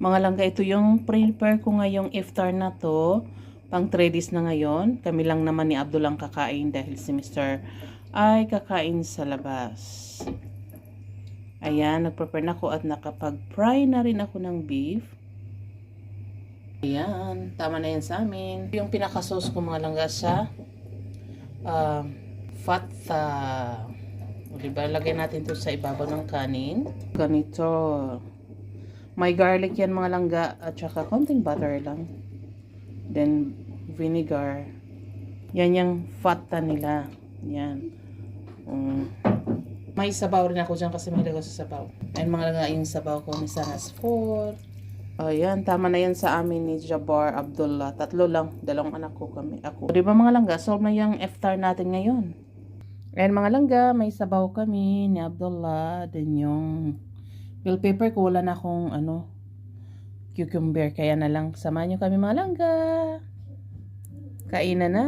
Mga langga, ito yung prepare ko ngayong iftar na to. Pang 3 days na ngayon. Kami lang naman ni Abdul ang kakain dahil si Mr. ay kakain sa labas. Ayan, nagprepare na ako at nakapag-fry na rin ako ng beef. Ayan, tama na yan sa amin. Yung pinaka-sauce ko mga langga sa fata. O diba, lagay natin to sa ibabaw ng kanin. Ganito. May garlic yan mga langga at saka konting butter lang. Then vinegar. Yan yung fata nila. Yan. May sabaw rin ako dyan kasi may lagaw sa sabaw. Ayun mga langga yung sabaw ko ni Sanas 4. Ayan, tama na yan sa amin ni Jabbar Abdullah. 3 lang, 2 anak ko kami. Ako. Diba mga langga, solve na yung iftar natin ngayon. Ayan mga langga, may sabaw kami ni Abdullah. Then yung bell pepper ko, wala na akong cucumber. Kaya na lang, samahan nyo kami mga langga. Kainan na.